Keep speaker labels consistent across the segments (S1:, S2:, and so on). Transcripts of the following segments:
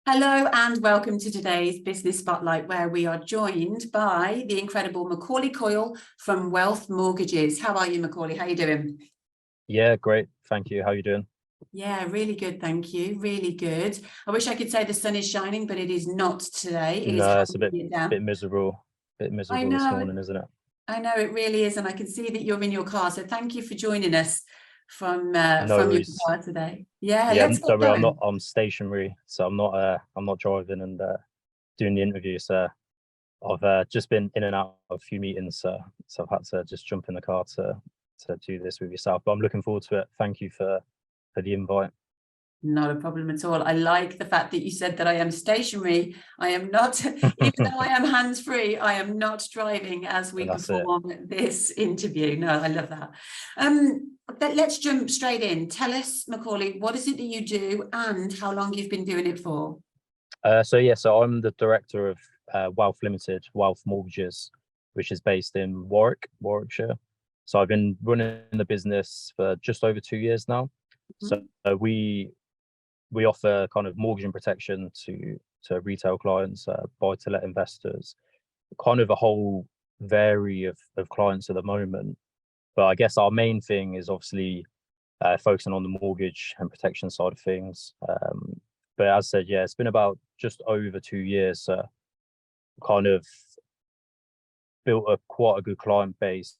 S1: Hello and welcome to today's Business Spotlight, where we are joined by the incredible Macauley Coyle from Whealth Mortgages. How are you, Macauley? How are you doing?
S2: Yeah, great. Thank you. How are you doing?
S1: Yeah, really good. Thank you. Really good. I wish I could say the sun is shining, but it is not today. It is
S2: No, it's a
S1: hunting it down.
S2: bit miserable. Bit
S1: I
S2: miserable this
S1: know,
S2: morning, isn't it?
S1: I know it really is. And I can see that you're in your car. So thank you for joining us
S2: No
S1: from your
S2: worries.
S1: car today. Yeah,
S2: Yeah,
S1: let's get
S2: don't worry,
S1: going.
S2: I'm stationary, so I'm not driving and doing the interview. So I've just been in and out of a few meetings, so I've had to just jump in the car to do this with yourself. But I'm looking forward to it. Thank you for the invite.
S1: Not a problem at all. I like the fact that you said that I am stationary. I am not, even though I am hands-free, I am not driving as we
S2: That's it.
S1: perform this interview. No, I love that. But let's jump straight in. Tell us, Macauley, what is it that you do and how long you've been doing it for?
S2: So I'm the director of Whealth Limited, Whealth Mortgages, which is based in Warwickshire. So I've been running the business for just over 2 years now. So
S1: Mhm.
S2: we offer kind of mortgage and protection to retail clients, buy-to-let investors, kind of a whole vary of clients at the moment. But I guess our main thing is obviously focusing on the mortgage and protection side of things. But as I said, yeah, it's been about just over 2 years. Kind of built up quite a good client base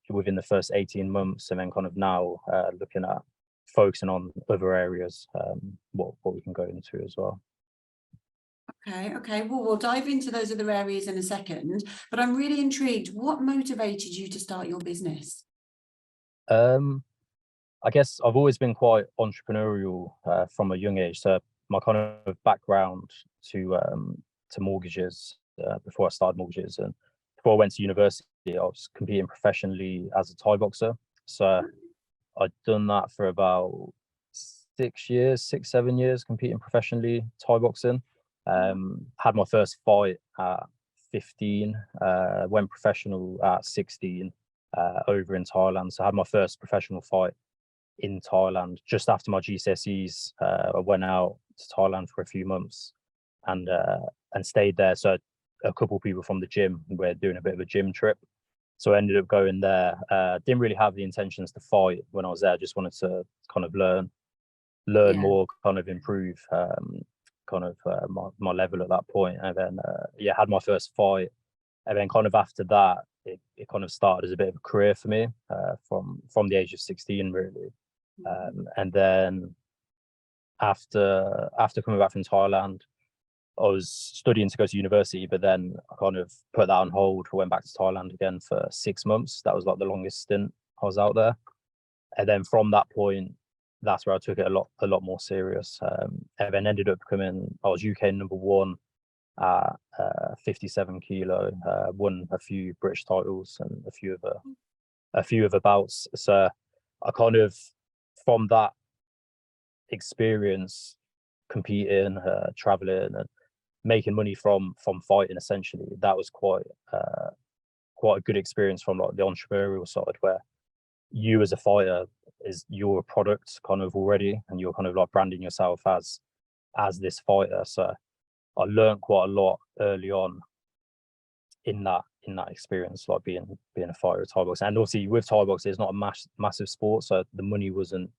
S2: within the first 18 months, and then kind of now looking at focusing on other areas, what we can go into as well.
S1: Okay. Well, we'll dive into those other areas in a second, but I'm really intrigued. What motivated you to start your business?
S2: Um, I guess I've always been quite entrepreneurial from a young age. So my kind of background to mortgages before I started mortgages and before I went to university, I was competing professionally as a Thai boxer. So I'd done that for about 6 years, 7 years competing professionally Thai boxing. Had my first fight at 15, went professional at 16 over in Thailand. So I had my first professional fight in Thailand just after my GCSEs. I went out to Thailand for a few months and stayed there. So a couple of people from the gym were doing a bit of a gym trip. So I ended up going there. Didn't really have the intentions to fight when I was there. Just wanted to kind of learn
S1: Yeah.
S2: more, kind of improve my level at that point. And then had my first fight. And then kind of after that, it kind of started as a bit of a career for me from the age of 16, really. And then after coming back from Thailand, I was studying to go to university, but then I kind of put that on hold. I went back to Thailand again for 6 months. That was like the longest stint I was out there. And then from that point, that's where I took it a lot more serious. And then ended up becoming, I was UK number one at 57 kilo. Won a few British titles and a few other bouts. So I kind of, from that experience, competing, traveling, and making money from fighting, essentially, that was quite a good experience from like the entrepreneurial side, where you as a fighter is you're a product kind of already, and you're kind of like branding yourself as this fighter. So I learned quite a lot early on in that experience, like being a fighter at Thai boxing. And obviously with Thai boxing, it's not a massive sport, so the money wasn't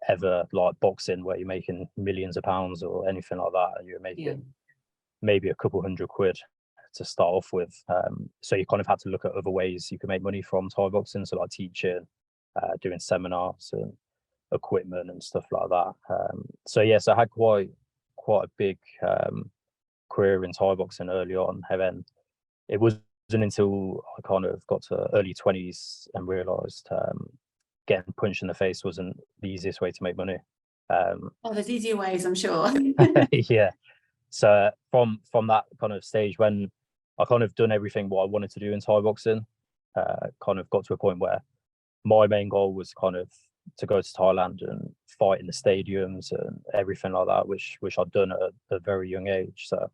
S2: ever like boxing where you're making millions of pounds or anything like that. You're
S1: Yeah.
S2: making maybe a couple £100 to start off with. So you kind of had to look at other ways you could make money from Thai boxing, so like teaching, doing seminars and equipment and stuff like that. So I had quite a big career in Thai boxing early on. And then it wasn't until I kind of got to early 20s and realised getting punched in the face wasn't the easiest way to make money.
S1: Oh, there's easier ways, I'm sure.
S2: Yeah. So from that kind of stage, when I kind of done everything what I wanted to do in Thai boxing, kind of got to a point where my main goal was kind of to go to Thailand and fight in the stadiums and everything like that, which I'd done at a very young age. So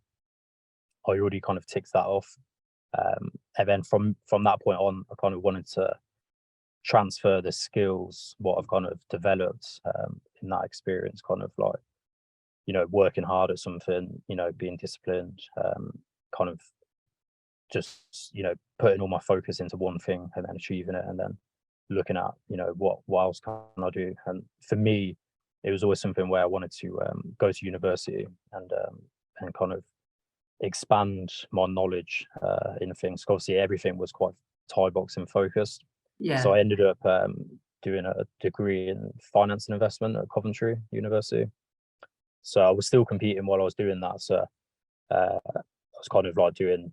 S2: I already kind of ticked that off. And then from that point on, I kind of wanted to transfer the skills what I've kind of developed in that experience, kind of like working hard at something, being disciplined, kind of just, putting all my focus into one thing and then achieving it, and then looking at, what else can I do? And for me, it was always something where I wanted to go to university and kind of expand my knowledge in things. Obviously, everything was quite Thai boxing focused.
S1: Yeah.
S2: So I ended up doing a degree in finance and investment at Coventry University. So I was still competing while I was doing that. So I was kind of like doing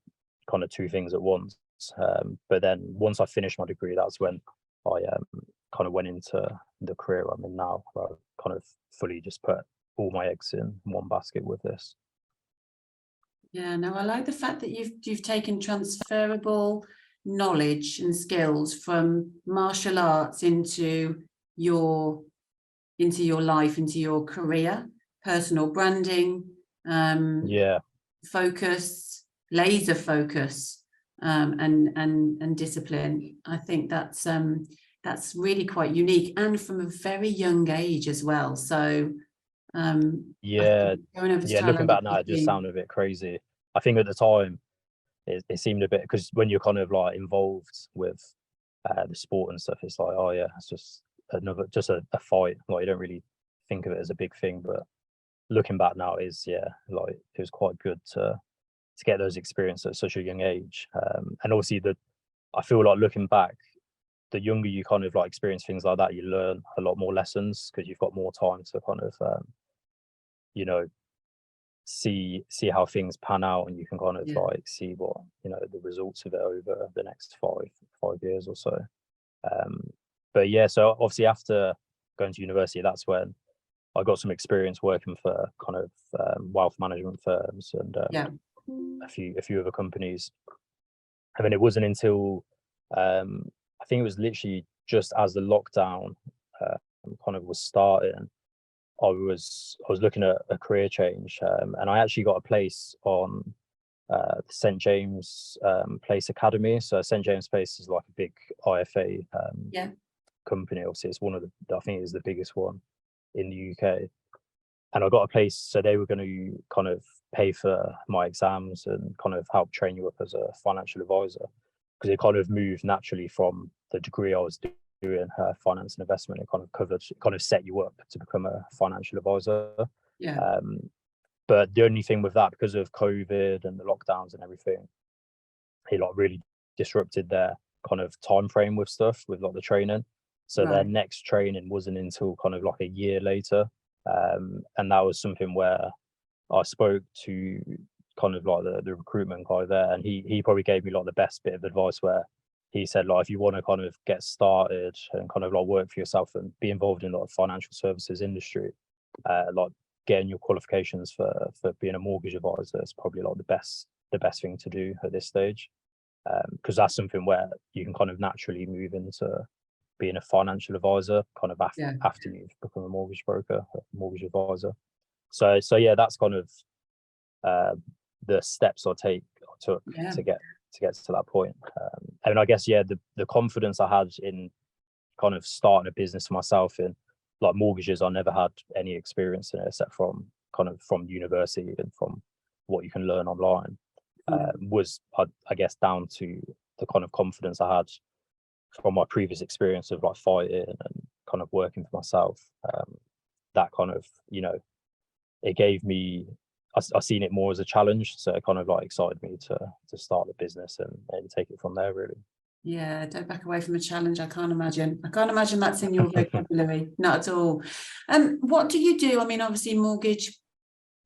S2: kind of two things at once. But then once I finished my degree, that's when I kind of went into the career I'm in now, where I kind of fully just put all my eggs in one basket with this.
S1: Yeah, no, I like the fact that you've taken transferable knowledge and skills from martial arts into your life, into your career, personal branding, focus, laser focus, and discipline. I think that's really quite unique, and from a very young age as well. So
S2: looking back now, it just sounded a bit crazy. I think at the time it seemed a bit, because when you're kind of like involved with the sport and stuff, it's like, oh yeah, it's just a fight. Like, you don't really think of it as a big thing, but looking back now, it was quite good to get those experiences at such a young age. And obviously I feel like looking back, the younger you kind of like experience things like that, you learn a lot more lessons, because you've got more time to kind of see how things pan out, and you can kind of like see what the results of it over the next 5 years or so. But yeah, so obviously after going to university, that's when I got some experience working for kind of wealth management firms and a few other companies. And then it wasn't until I think it was literally just as the lockdown kind of was starting, I was looking at a career change, and I actually got a place on the St James Place Academy. So St James Place is like a big IFA company. Obviously, it's one of I think it's the biggest one in the UK. And I got a place, so they were going to kind of pay for my exams and kind of help train you up as a financial advisor, because it kind of moved naturally from the degree I was doing, finance and investment. It kind of set you up to become a financial advisor. But the only thing with that, because of COVID and the lockdowns and everything, it like really disrupted their kind of time frame with stuff, with like the training. So their next training wasn't until kind of like a year later. And that was something where I spoke to kind of like the recruitment guy there, and he probably gave me like the best bit of advice, where he said, like, if you want to kind of get started and kind of like work for yourself and be involved in like financial services industry, like getting your qualifications for being a mortgage advisor is probably like the best thing to do at this stage, because that's something where you can kind of naturally move into being a financial advisor kind of after you've become a mortgage broker, a mortgage advisor. So yeah, that's kind of the steps I took to get to that point. And I guess the confidence I had in kind of starting a business for myself in like mortgages, I never had any experience in it except from university and from what you can learn online, was I guess down to the kind of confidence I had from my previous experience of like fighting and kind of working for myself. That kind of, it gave me, I seen it more as a challenge, so it kind of like excited me to start the business and take it from there, really.
S1: Yeah, don't back away from a challenge. I can't imagine that's in your vocabulary. Not at all. What do you do? I mean, obviously mortgage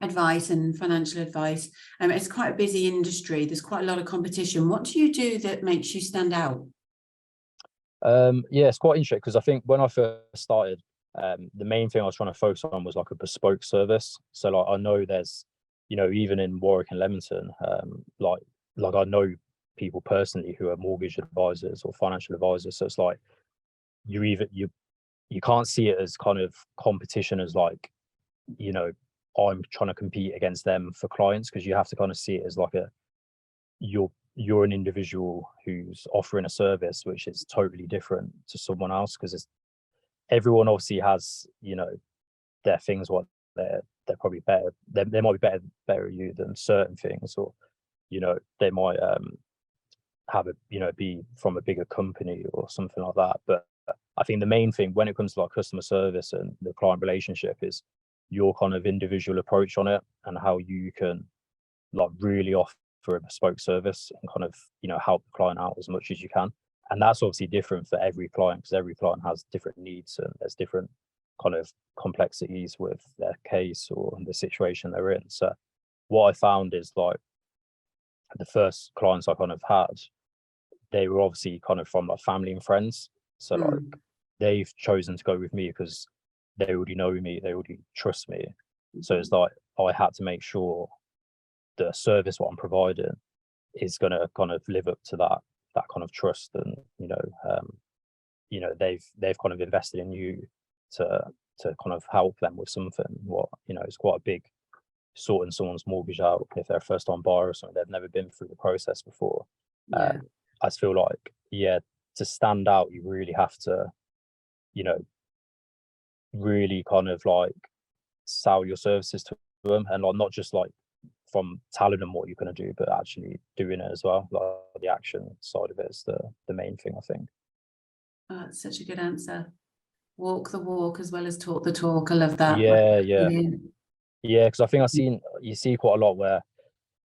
S1: advice and financial advice, it's quite a busy industry. There's quite a lot of competition. What do you do that makes you stand out?
S2: It's quite interesting, because I think when I first started, the main thing I was trying to focus on was like a bespoke service. So like, I know there's, even in Warwick and Leamington, like I know people personally who are mortgage advisors or financial advisors. So it's like you can't see it as kind of competition, as like, I'm trying to compete against them for clients, because you have to kind of see it as like you're an individual who's offering a service which is totally different to someone else, because everyone obviously has their things what they're they're probably better. They might be better at you than certain things, or they might have be from a bigger company or something like that. But I think the main thing when it comes to like customer service and the client relationship is your kind of individual approach on it, and how you can like really offer a bespoke service and kind of help the client out as much as you can. And that's obviously different for every client, because every client has different needs and there's different kind of complexities with their case or the situation they're in. So what I found is like the first clients I kind of had, they were obviously kind of from like family and friends. So like they've chosen to go with me because they already know me, they already trust me. So it's like I had to make sure the service what I'm providing is going to kind of live up to that kind of trust, and they've kind of invested in you to kind of help them with something. What it's quite a big sorting someone's mortgage out if they're a first time buyer or something, they've never been through the process before. I just feel like to stand out you really have to really kind of like sell your services to them, and like not just like from telling them what you're going to do, but actually doing it as well. Like the action side of it is the main thing, I think.
S1: Oh, that's such a good answer. Walk the walk as well as talk the talk. I love that.
S2: Yeah, because I think you see quite a lot where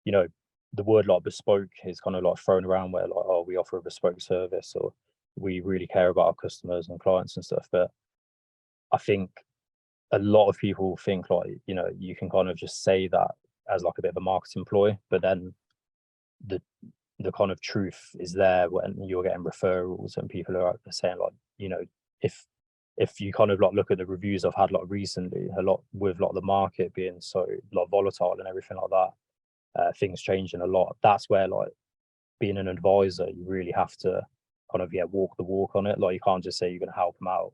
S2: the word like bespoke is kind of like thrown around, where like, oh, we offer a bespoke service, or we really care about our customers and clients and stuff. But I think a lot of people think like you can kind of just say that as like a bit of a marketing ploy, but then the kind of truth is there when you're getting referrals and people are saying like if you kind of like look at the reviews I've had like recently, a lot with like the market being so like volatile and everything like that, things changing a lot. That's where like being an advisor, you really have to kind of walk the walk on it. Like you can't just say you're going to help them out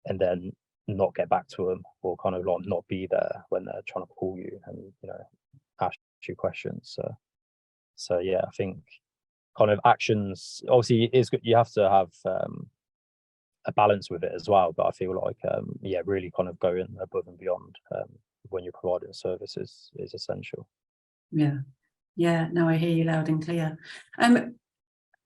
S2: and then not get back to them, or kind of like not be there when they're trying to call you and ask you questions. So yeah, I think kind of actions obviously is good. You have to have a balance with it as well, but I feel like really kind of going above and beyond when you're providing services is essential.
S1: No, I hear you loud and clear.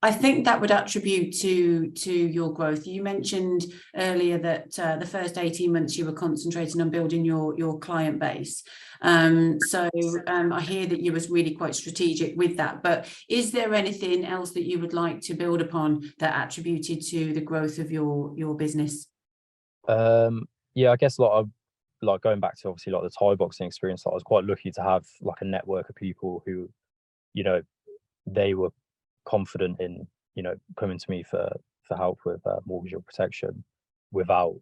S1: I think that would attribute to your growth. You mentioned earlier that the first 18 months you were concentrating on building your client base. So I hear that you was really quite strategic with that. But is there anything else that you would like to build upon that attributed to the growth of your business?
S2: I guess like going back to obviously like the Thai boxing experience, I was quite lucky to have like a network of people who they were confident in coming to me for help with mortgage or protection without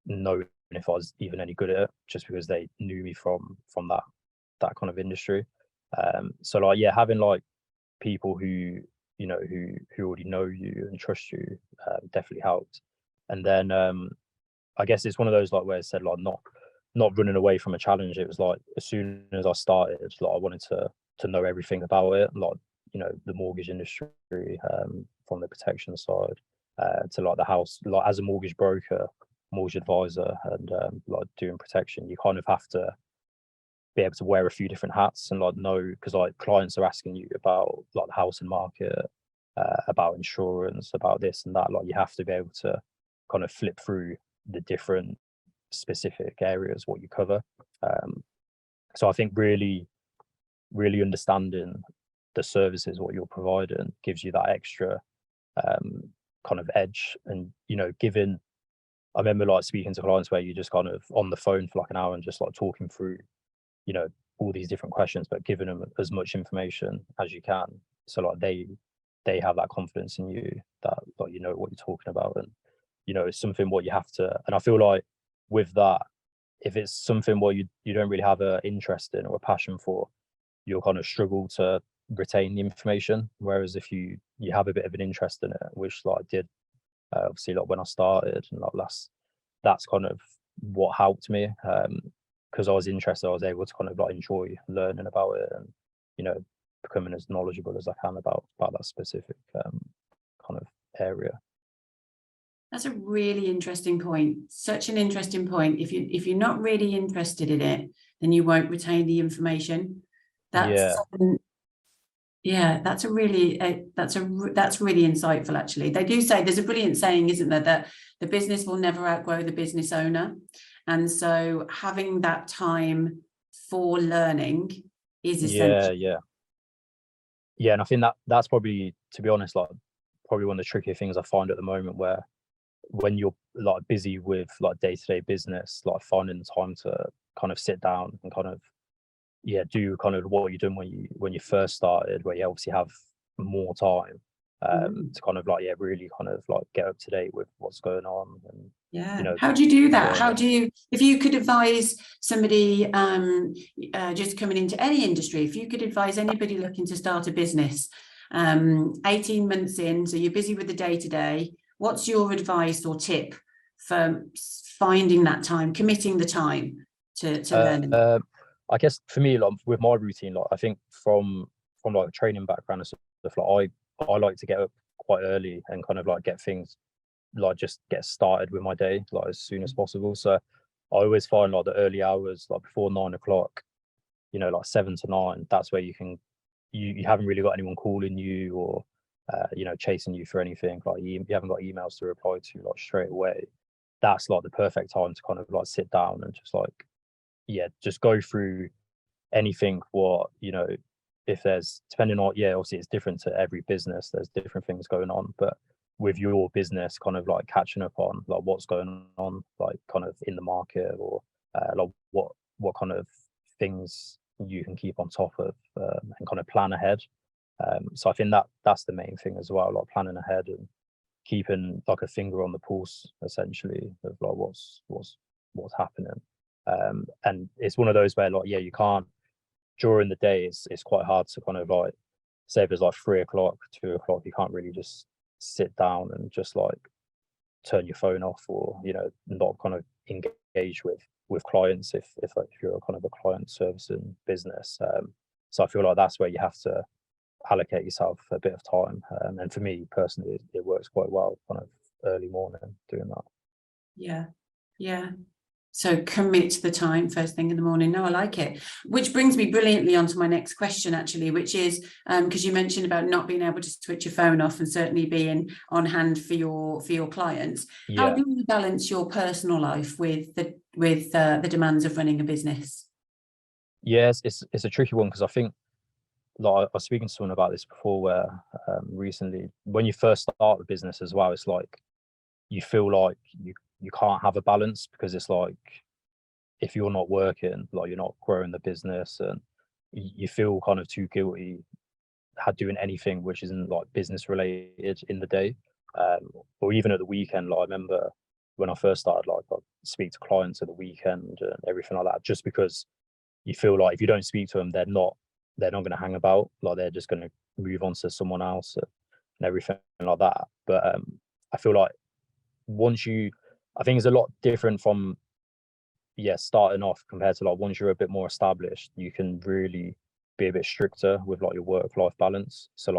S2: knowing if I was even any good at it, just because they knew me from that kind of industry. So like having like people who who already know you and trust you definitely helped. And then I guess it's one of those like where it said like not running away from a challenge. It was like as soon as I started, like I wanted to know everything about it, like the mortgage industry, from the protection side to like the house, like as a mortgage broker, mortgage advisor, and like doing protection, you kind of have to be able to wear a few different hats and like know, because like clients are asking you about like the housing market, about insurance, about this and that. Like you have to be able to kind of flip through the different specific areas what you cover. So I think really understanding the services what you're providing gives you that extra kind of edge. And given, I remember like speaking to clients where you're just kind of on the phone for like an hour and just like talking through all these different questions, but giving them as much information as you can, so like they have that confidence in you that like what you're talking about. And it's something what you have to, and I feel like with that, if it's something what you don't really have an interest in or a passion for, you'll kind of struggle to retain the information. Whereas if you have a bit of an interest in it, which like I did obviously like when I started, and like that's kind of what helped me, because I was interested, I was able to kind of like enjoy learning about it and becoming as knowledgeable as I can about that specific kind of area.
S1: That's a really interesting point. Such an interesting point. If you're not really interested in it, then you won't retain the information. That's
S2: Yeah,
S1: yeah, that's really insightful. Actually, they do say there's a brilliant saying, isn't there, that the business will never outgrow the business owner, and so having that time for learning is
S2: yeah,
S1: essential.
S2: yeah, yeah. And I think that's probably, to be honest, like probably one of the trickier things I find at the moment, where when you're like busy with like day-to-day business, like finding the time to kind of sit down and kind of do kind of what you're doing when you first started, where you obviously have more time
S1: Mm.
S2: to kind of like really kind of like get up to date with what's going on, and
S1: Yeah. How do you do that? How
S2: learning.
S1: do you, if you could advise somebody just coming into any industry, if you could advise anybody looking to start a business, 18 months in, so you're busy with the day to day, what's your advice or tip for finding that time, committing the time to learning?
S2: I guess for me, like with my routine, like I think from like a training background and stuff, like I like to get up quite early and kind of like get things like just get started with my day like as soon as possible. So I always find like the early hours, like before 9 o'clock, like 7 to 9, that's where you haven't really got anyone calling you or chasing you for anything. Like you haven't got emails to reply to like straight away. That's like the perfect time to kind of like sit down and just like just go through anything. What if there's, depending on, obviously it's different to every business, there's different things going on, but with your business, kind of like catching up on like what's going on, like kind of in the market, or like what kind of things you can keep on top of, and kind of plan ahead. So I think that's the main thing as well, like planning ahead and keeping like a finger on the pulse, essentially, of like what's happening. And it's one of those where like you can't, during the day it's quite hard to kind of like, say if it's like 3 o'clock, 2 o'clock, you can't really just sit down and just like turn your phone off, or not kind of engage with clients if like if you're a kind of a client servicing business. So I feel like that's where you have to allocate yourself a bit of time, and for me personally it works quite well, kind of early morning doing that.
S1: Yeah. Yeah. So commit the time first thing in the morning. No, I like it. Which brings me brilliantly onto my next question, actually, which is because you mentioned about not being able to switch your phone off and certainly being on hand for your clients. How
S2: Yeah.
S1: do you balance your personal life with the demands of running a business?
S2: Yes, it's a tricky one, because I think, like I was speaking to someone about this before, where recently, when you first start the business as well, it's like you feel like you can't have a balance, because it's like if you're not working, like you're not growing the business, and you feel kind of too guilty doing anything which isn't like business related in the day, or even at the weekend. Like I remember when I first started, like I speak to clients at the weekend and everything like that, just because you feel like if you don't speak to them, they're not going to hang about, like they're just going to move on to someone else and everything like that. But I feel like once you, I think it's a lot different from starting off, compared to like once you're a bit more established, you can really be a bit stricter with like your work life balance. So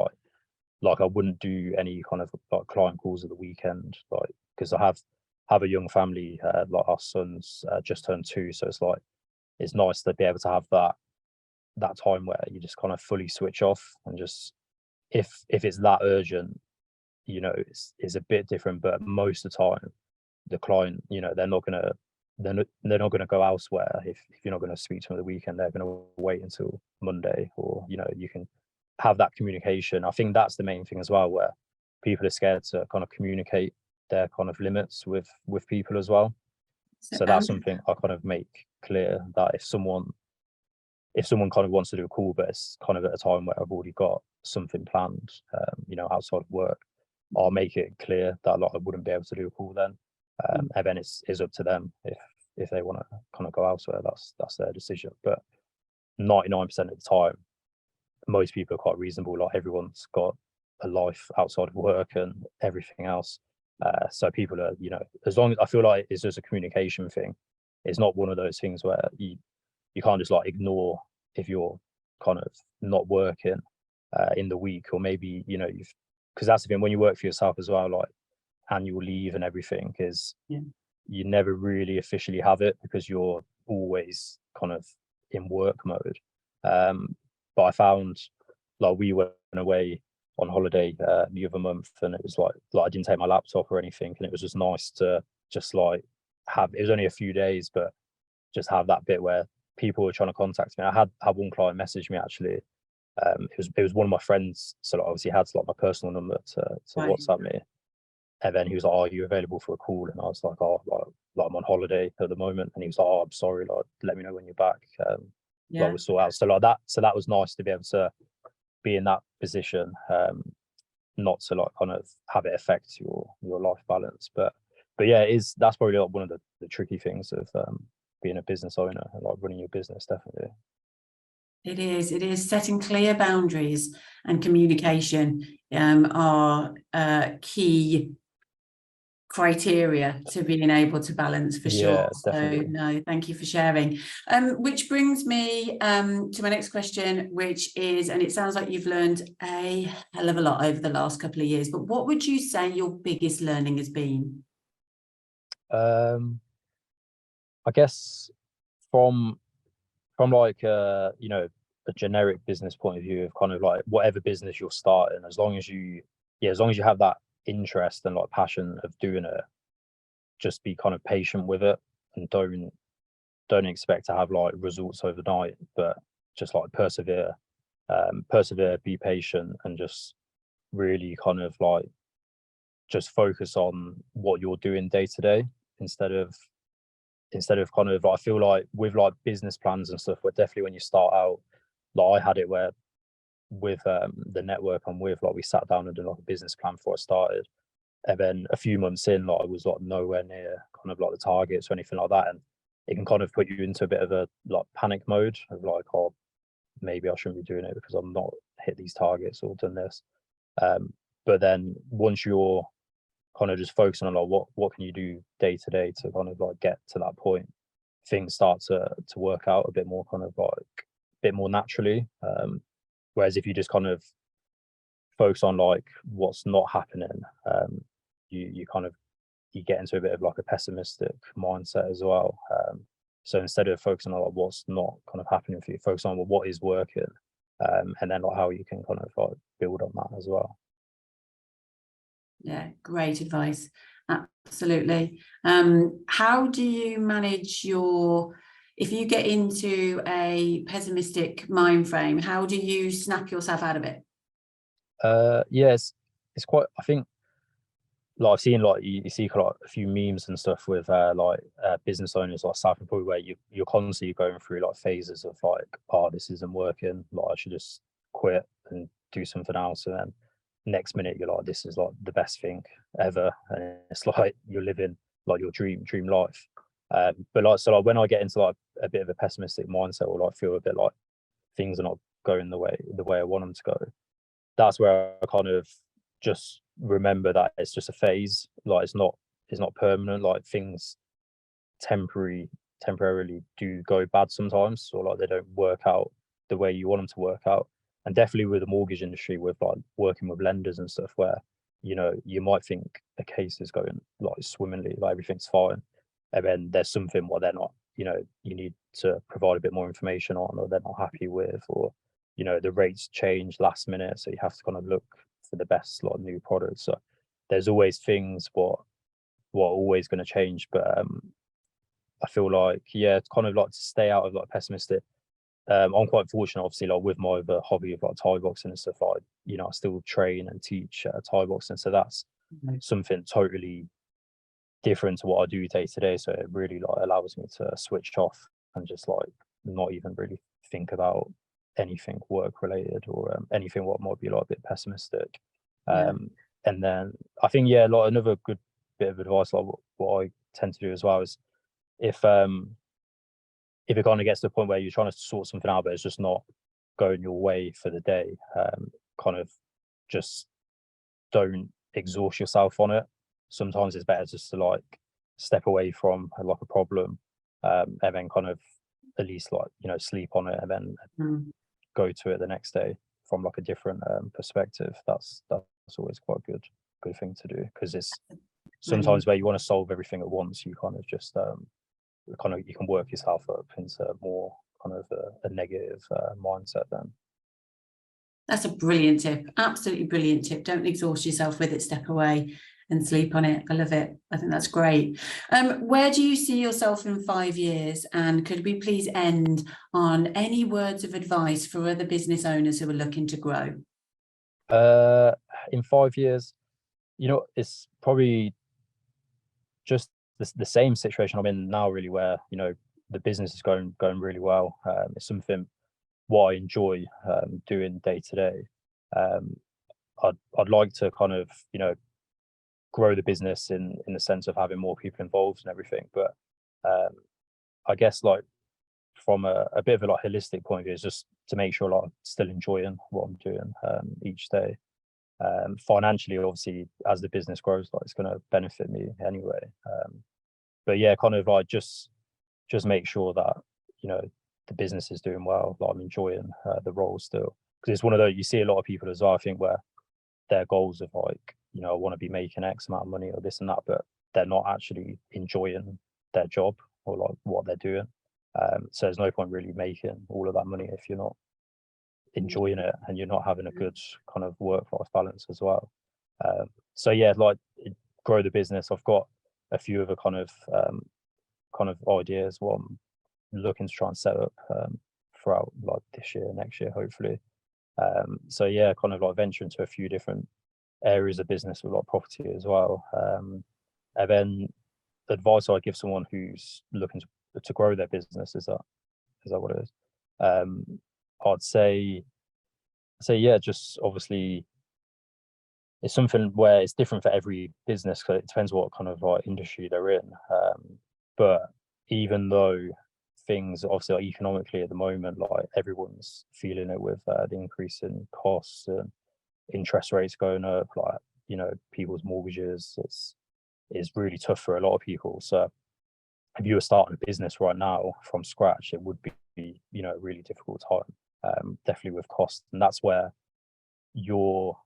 S2: like I wouldn't do any kind of like client calls at the weekend, like because I have a young family, like our son's just turned 2, so it's like it's nice to be able to have that time where you just kind of fully switch off, and just if it's that urgent, it's a bit different. But most of the time the client, they're not gonna go elsewhere. If you're not going to speak to them at the weekend, they're going to wait until Monday, or you can have that communication. I think that's the main thing as well, where people are scared to kind of communicate their kind of limits with people as well.
S1: So,
S2: So that's something I kind of make clear, that if someone kind of wants to do a call, but it's kind of at a time where I've already got something planned, outside of work, I'll make it clear that like I wouldn't be able to do a call then. And then it's up to them if they want to kind of go elsewhere. That's their decision. But 99% of the time, most people are quite reasonable. Like everyone's got a life outside of work and everything else. So people are, as long as, I feel like it's just a communication thing. It's not one of those things where you can't just like ignore if you're kind of not working in the week, or maybe you've, because that's the thing when you work for yourself as well. Like annual leave and everything is
S1: Yeah.
S2: you never really officially have it because you're always kind of in work mode. But I found like we went away on holiday the other month, and it was like I didn't take my laptop or anything, and it was just nice to just like have. It was only a few days, but just have that bit where people were trying to contact me. I had one client message me actually. It was one of my friends, so like, obviously had like my personal number to
S1: Right.
S2: WhatsApp me, and then he was like, "Oh, are you available for a call?" And I was like, "Oh, like I'm on holiday at the moment," and he was like, "Oh, I'm sorry, like let me know when you're back." Like
S1: Yeah.
S2: we'll sort out. So like that, so that was nice to be able to be in that position, not to like kind of have it affect your life balance. But yeah, that's probably like one of the tricky things of being a business owner and like running your business, definitely.
S1: It is setting clear boundaries, and communication are key criteria to being able to balance, for sure.
S2: Yeah, definitely.
S1: So no, thank you for sharing. Which brings me to my next question, which is, and it sounds like you've learned a hell of a lot over the last couple of years, but what would you say your biggest learning has been?
S2: I guess from like you know, a generic business point of view of kind of like whatever business you're starting, as long as you have that interest and like passion of doing it, just be kind of patient with it, and don't expect to have like results overnight, but just like persevere, be patient, and just really kind of like just focus on what you're doing day to day, instead of kind of, I feel like with like business plans and stuff, where definitely when you start out, like I had it where with the network I'm with, like we sat down and did like a business plan before I started, and then a few months in, like I was like nowhere near kind of like the targets or anything like that, and it can kind of put you into a bit of a like panic mode of like, oh, maybe I shouldn't be doing it because I'm not hit these targets or done this. But then once you're kind of just focusing on like what can you do day to day to kind of like get to that point, things start to work out a bit more kind of like a bit more naturally. Whereas if you just kind of focus on like what's not happening, you kind of you get into a bit of like a pessimistic mindset as well. So instead of focusing on like what's not kind of happening for you, focus on what is working, and then like how you can kind of like build on that as well.
S1: Yeah, great advice. Absolutely. How do you manage if you get into a pessimistic mind frame, how do you snap yourself out of it?
S2: Yes, it's quite, I think, like I've seen like you see like a few memes and stuff with business owners like self-employed, where you're constantly going through like phases of like, oh, this isn't working, like I should just quit and do something else, and then next minute you're like, this is like the best thing ever, and it's like you're living like your dream life. But like, so like when I get into like a bit of a pessimistic mindset, or like feel a bit like things are not going the way I want them to go, that's where I kind of just remember that it's just a phase. Like it's not permanent. Like things temporarily do go bad sometimes, or like they don't work out the way you want them to work out. And definitely with the mortgage industry, with like working with lenders and stuff, where you know you might think a case is going like swimmingly, like everything's fine, and then there's something what they're not. You know, you need to provide a bit more information on, or they're not happy with, or you know the rates change last minute, so you have to kind of look for the best like new products. So there's always things what are always going to change, but I feel like, yeah, it's kind of like to stay out of like pessimistic. I'm quite fortunate, obviously, like with my other hobby of like Thai boxing and stuff. Like, you know, I still train and teach Thai boxing, so that's something totally different to what I do day to day. So it really like allows me to switch off and just like not even really think about anything work related, or anything what might be like a bit pessimistic.
S1: Yeah.
S2: And then I think, yeah, like another good bit of advice, like what I tend to do as well, is if it kind of gets to the point where you're trying to sort something out, but it's just not going your way for the day, kind of just don't exhaust yourself on it. Sometimes it's better just to like step away from like a problem, and then kind of at least like, you know, sleep on it, and then go to it the next day from like a different perspective. That's always quite a good thing to do, because it's sometimes where you want to solve everything at once, you kind of just you can work yourself up into more kind of a negative mindset then.
S1: That's a brilliant tip. Absolutely brilliant tip. Don't exhaust yourself with it. Step away and sleep on it. I love it. I think that's great. Where do you see yourself in 5 years? And could we please end on any words of advice for other business owners who are looking to grow?
S2: In 5 years, it's probably just the same situation I'm in now, really, where the business is going really well. It's something what I enjoy doing day to day. I'd like to kind of grow the business in the sense of having more people involved and everything, but I guess like from a bit of a holistic point of view is just to make sure I'm still enjoying what I'm doing each day. Financially, obviously, as the business grows, it's going to benefit me anyway. But yeah, kind of just make sure that the business is doing well. I'm enjoying the role still, because it's one of those, you see a lot of people as well, I think, where their goals of I want to be making X amount of money or this and that, but they're not actually enjoying their job or what they're doing. So there's no point really making all of that money if you're not enjoying it and you're not having a good kind of work-life balance as well. So yeah, grow the business. I've got a few other kind of ideas what I'm looking to try and set up throughout this year, next year, hopefully. So yeah, kind of venture into a few different areas of business with property as well. And then advice I'd give someone who's looking to grow their business is that what it is? I'd say yeah, just obviously it's something where it's different for every business because it depends what kind of industry they're in. But even though things obviously economically at the moment, everyone's feeling it with the increase in costs and interest rates going up, people's mortgages, it's really tough for a lot of people. So if you were starting a business right now from scratch, it would be a really difficult time, definitely with cost. And that's where you're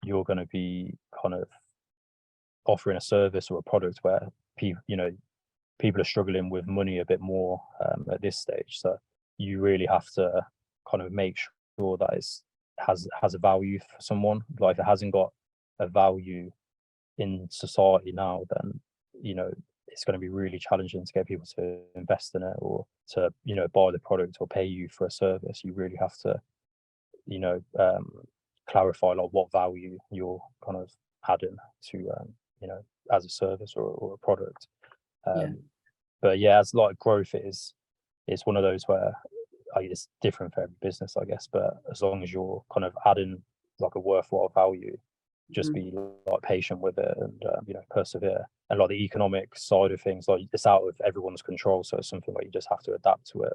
S2: going to be kind of offering a service or a product where people are struggling with money a bit more at this stage. So you really have to kind of make sure that it has a value for someone. If it hasn't got a value in society now, then it's going to be really challenging to get people to invest in it or to buy the product or pay you for a service. You really have to clarify what value you're kind of adding to as a service or a product. But yeah, as growth it's one of those where it's different for every business, I guess, but as long as you're kind of adding a worthwhile value, just be patient with it and persevere. And the economic side of things, it's out of everyone's control, so it's something where you just have to adapt to it,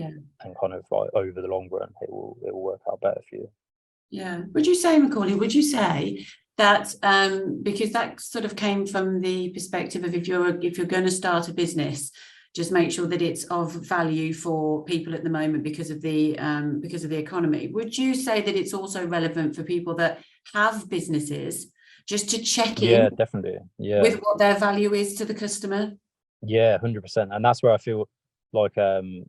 S2: and kind of over the long run it will work out better for you.
S1: Yeah. Would you say, Macauley, that because that sort of came from the perspective of if you're going to start a business, just make sure that it's of value for people at the moment because of the economy. Would you say that it's also relevant for people that have businesses just to check in?
S2: Yeah, definitely. Yeah,
S1: with what their value is to the customer.
S2: Yeah, 100%. And that's where I feel what we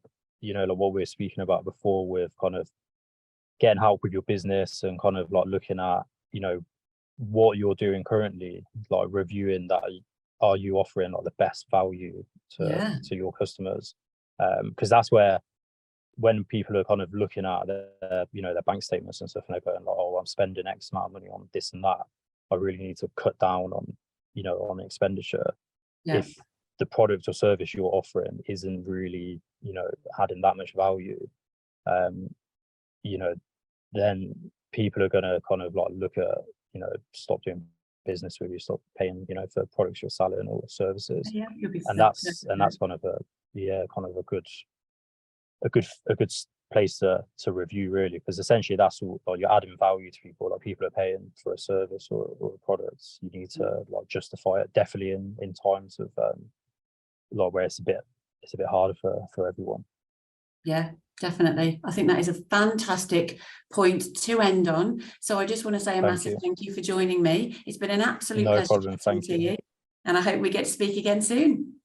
S2: were speaking about before with kind of getting help with your business and kind of looking at what you're doing currently, reviewing that. Are you offering the best value to your customers? Because that's where when people are kind of looking at their bank statements and stuff, and they're going oh, I'm spending X amount of money on this and that, I really need to cut down on expenditure. If the product or service you're offering isn't really adding that much value, then people are going to kind of look at stop doing business with you, stop paying for products you're selling or services. And that's kind of a good place to review, really, because essentially that's all you're adding value to people. People are paying for a service or a product. You need to justify it, definitely in times of where it's a bit harder for everyone.
S1: Yeah, definitely. I think that is a fantastic point to end on. So I just want to say a massive thank you for joining me. It's been an absolute pleasure.
S2: No problem. Thank you.
S1: And I hope we get to speak again soon.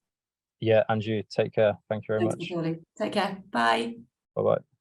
S2: Yeah, and you take care. Thank you very
S1: Thanks,
S2: much.
S1: Macauley. Take care. Bye.
S2: Bye bye.